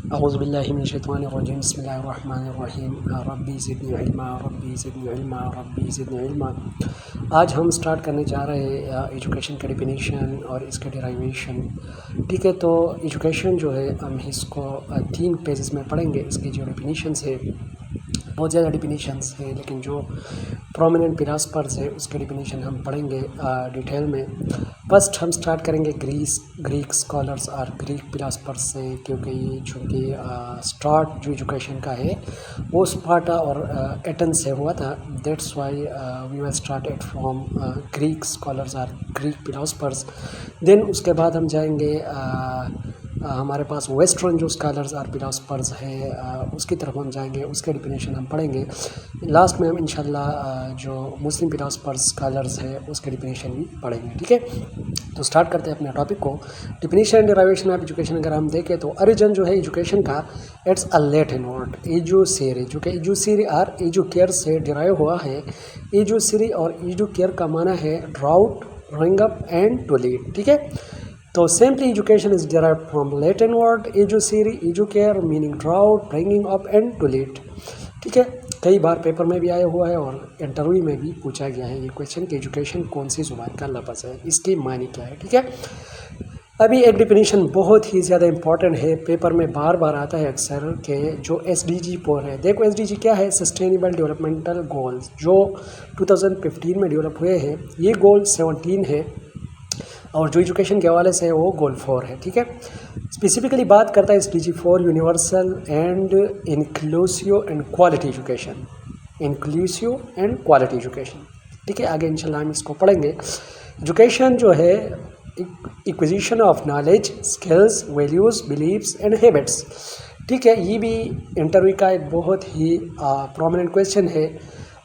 औज़ुबिल्लाहिमिनश्शैतानिर्रजीम बिस्मिल्लाहिर्रहमानिर्रहीम रब्बी ज़िदनी इल्मा रब्बी ज़िदनी इल्मा रब्बी ज़िदनी इल्मा। आज हम स्टार्ट करने जा रहे हैं एजुकेशन का डिफिनीशन और इसके डेरिवेशन। ठीक है, तो एजुकेशन जो है हम इसको 3 पेजेस में पढ़ेंगे। इसकी जो डिफिनीशंस है बहुत ज़्यादा डिफिनीशंस है, लेकिन जो प्रोमिनेंट फिलॉसफर्स है उसके डिफिनीशन हम पढ़ेंगे डिटेल में। फर्स्ट हम स्टार्ट करेंगे ग्रीक स्कॉलर्स और ग्रीक फिलॉसफर्स से, क्योंकि ये चूँकि स्टार्ट जो एजुकेशन का है वो स्पार्टा और एथेंस से हुआ था। That's why we will start it from Greek scholars और ग्रीक फिलॉसफर्स। देन उसके बाद हम जाएंगे हमारे पास वेस्टर्न जो स्कॉलर्स और फिलॉसफर्स है उसकी तरफ हम जाएंगे, उसके डिफिनीशन हम पढ़ेंगे। लास्ट में हम इंशाल्लाह जो मुस्लिम फिलॉसफर्स स्कॉलर्स है उसके डिफिनीशन भी पढ़ेंगे। ठीक है, तो स्टार्ट करते हैं अपने टॉपिक को। Definition and derivation of education अगर हम देखें तो ओरिजिन जो है एजुकेशन का, इट्स अ लैटिन वर्ड एजुसेरी, जो कि एजुसेरी और एजुकेयर से डिराइव हुआ है। एजुसेरी और एजुकेयर का माना है draw out, bring up and to lead. ठीक है, तो simply education is derived from Latin word educere, educare meaning draw out, bringing up and to lead. ठीक है, कई बार पेपर में भी आया हुआ है और इंटरव्यू में भी पूछा गया है ये क्वेश्चन कि एजुकेशन कौन सी जुबान का लफ्ज़ है, इसकी मानी क्या है। ठीक है, अभी एक डिफिनीशन बहुत ही ज़्यादा इंपॉर्टेंट है, पेपर में बार बार आता है अक्सर के जो SDG 4 है। देखो SDG क्या है, सस्टेनेबल डेवलपमेंटल गोल्स, जो 2015 में डेवलप हुए हैं। ये गोल 17 है और जो एजुकेशन के हवाले से है वो गोल 4 है। ठीक है, स्पेसिफिकली बात करता है SDG 4 universal and inclusive and quality education, inclusive and quality education. ठीक है, आगे इंशाल्लाह हम इसको पढ़ेंगे। एजुकेशन जो है acquisition of knowledge, skills, values, beliefs and habits. ठीक है, ये भी इंटरव्यू का एक बहुत ही प्रोमिनेंट क्वेश्चन है।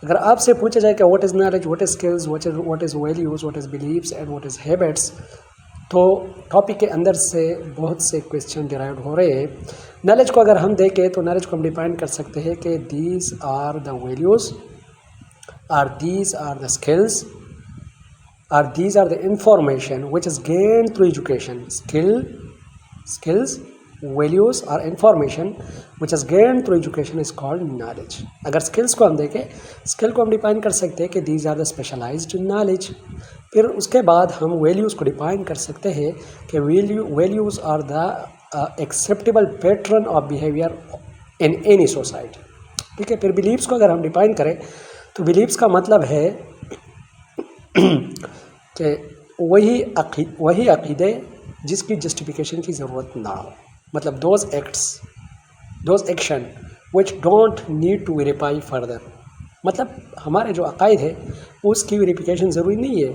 अगर आपसे पूछा जाए कि what is knowledge, what is skills, what is values, what is beliefs and what is habits, तो टॉपिक के अंदर से बहुत से क्वेश्चन डिराइव हो रहे हैं। नॉलेज को अगर हम देखें तो नॉलेज को हम डिफाइन कर सकते हैं कि these are the values, or these are the skills, or these are the information which is gain through education. Skills, values और information which is gain through education is called knowledge. अगर skills को हम देखें, skill को हम define कर सकते हैं कि these are the specialised knowledge. फिर उसके बाद हम वैल्यूज़ को डिफाइन कर सकते हैं कि values are the acceptable pattern of behaviour in any society. ठीक है, फिर बिलीव्स को अगर हम डिफाइन करें तो बिलीव्स का मतलब है कि वही अक़ीदे जिसकी जस्टिफिकेशन की ज़रूरत ना हो, मतलब those action which don't need to verify further. मतलब हमारे जो अक़ायद है उसकी वेरिफिकेशन ज़रूरी नहीं है।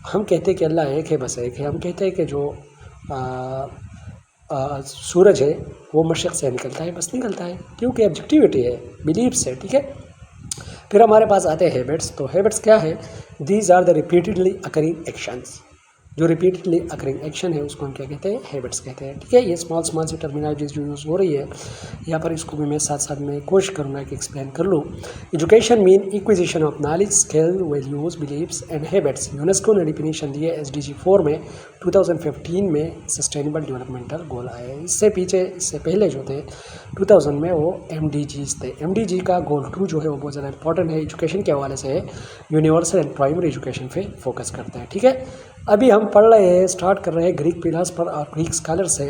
हम कहते हैं कि अल्लाह एक है, बस एक है। हम कहते हैं कि जो सूरज है वो मशरिक़ से निकलता है, बस निकलता है, क्योंकि ऑब्जेक्टिविटी है, बिलीव्स है। ठीक है, फिर हमारे पास आते हैं हैबिट्स। तो हैबिट्स क्या है, these are the repeatedly occurring actions. जो रिपीटेडली अकरिंग एक्शन है उसको हम क्या कहते हैं, हैबिट्स कहते हैं। ठीक है, ये स्मॉल सी टर्मिनोलॉजीज जो यूज़ हो रही है यहाँ पर, इसको भी मैं साथ साथ में कोशिश करूँगा कि एक्सप्लेन कर लूँ। Education mean acquisition of knowledge, skill, values, beliefs and habits. UNESCO ने डिफिनीशन दी है SDG 4 में, 2015 में सस्टेनेबल डेवलपमेंटल गोल आए। इससे पहले जो थे 2000 में वो MDGs थे। MDG का गोल 2 जो है वो बहुत ज़्यादा इंपॉर्टेंट है, एजुकेशन के हवाले से है, यूनिवर्सल एंड प्राइमरी एजुकेशन पे फोकस करता है। ठीक है, अभी हम पढ़ रहे हैं, स्टार्ट कर रहे हैं ग्रीक फिलॉसफर और ग्रीक स्कॉलर से।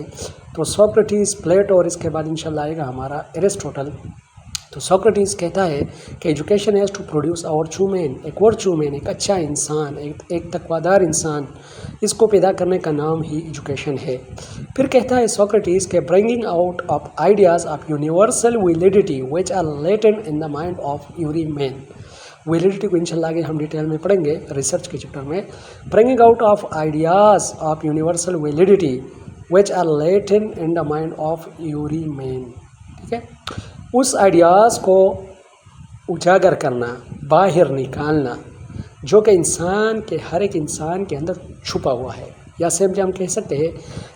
तो सोक्रेटिस, प्लेटो और इसके बाद इंशाल्लाह आएगा हमारा एरिस्टोटल। तो सोक्रेटिस कहता है कि education has to produce a virtue man, एक वर्चू मैन, एक अच्छा इंसान, एक तकवादार इंसान, इसको पैदा करने का नाम ही एजुकेशन है। फिर कहता है सोक्रेटिस के bringing out of ideas of universal validity which are latent in the mind of every man. Validity को इंशाल्लाह आगे हम डिटेल में पढ़ेंगे रिसर्च के चैप्टर में। Bringing out of ideas of universal validity which are latent in the mind of every man. ठीक है, उस आइडियाज़ को उजागर करना, बाहर निकालना, जो कि हर एक इंसान के अंदर छुपा हुआ है, या सिंपली हम कह सकते हैं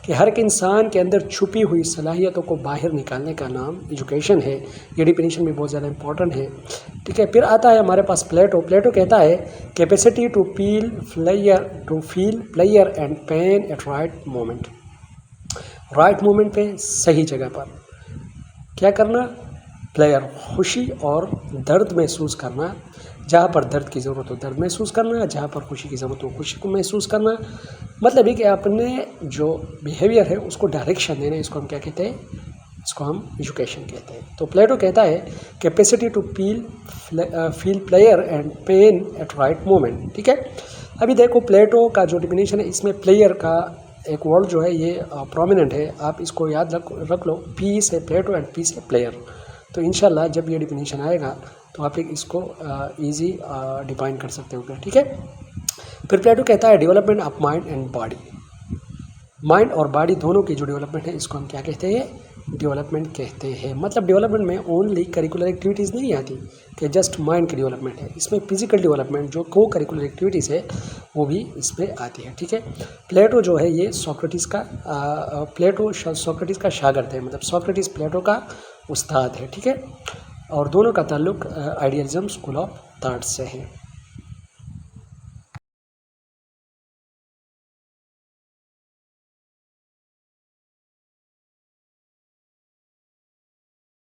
कि हर एक इंसान के अंदर छुपी हुई सलाहियतों को बाहर निकालने का नाम एजुकेशन है। ये डिफिनीशन भी बहुत ज़्यादा इंपॉर्टेंट है। ठीक है, फिर आता है हमारे पास प्लेटो कहता है capacity to feel pleasure and pain at right moment पे, सही जगह पर। क्या करना, प्लेयर खुशी और दर्द महसूस करना, जहाँ पर दर्द की ज़रूरत हो दर्द महसूस करना, जहाँ पर खुशी की ज़रूरत हो खुशी को महसूस करना। मतलब ये कि अपने जो बिहेवियर है उसको डायरेक्शन देना, इसको हम क्या कहते हैं, इसको हम एजुकेशन कहते हैं। तो प्लेटो कहता है capacity to feel pleasure and pain at right moment. ठीक है, अभी देखो प्लेटो का जो डिफिनेशन है इसमें प्लेयर का एक वर्ड जो है ये प्रोमिनेंट है, आप इसको याद रख लो, पी से प्लेटो एंड पी से प्लेयर। तो इंशाल्लाह जब ये डिफिनेशन आएगा तो आप इसको ईजी डिफाइन कर सकते हो। ठीक है, फिर प्लेटो कहता है development of mind and body. Mind और बॉडी दोनों की जो डेवलपमेंट है इसको हम क्या कहते हैं, डेवलपमेंट कहते हैं। मतलब डेवलपमेंट में ओनली करिकुलर एक्टिविटीज़ नहीं आती कि जस्ट माइंड की डेवलपमेंट है, इसमें फिजिकल डेवलपमेंट जो को करिकुलर एक्टिविटीज़ है वो भी इसमें आती है। ठीक है, प्लेटो जो है ये सोक्रेटिस का प्लेटो सोक्रेटिस का शागिर्द है, मतलब सोक्रेटिस प्लेटो का उस्ताद है। ठीक है, और दोनों का ताल्लुक आइडियलिज्म स्कूल ऑफ थॉट से है।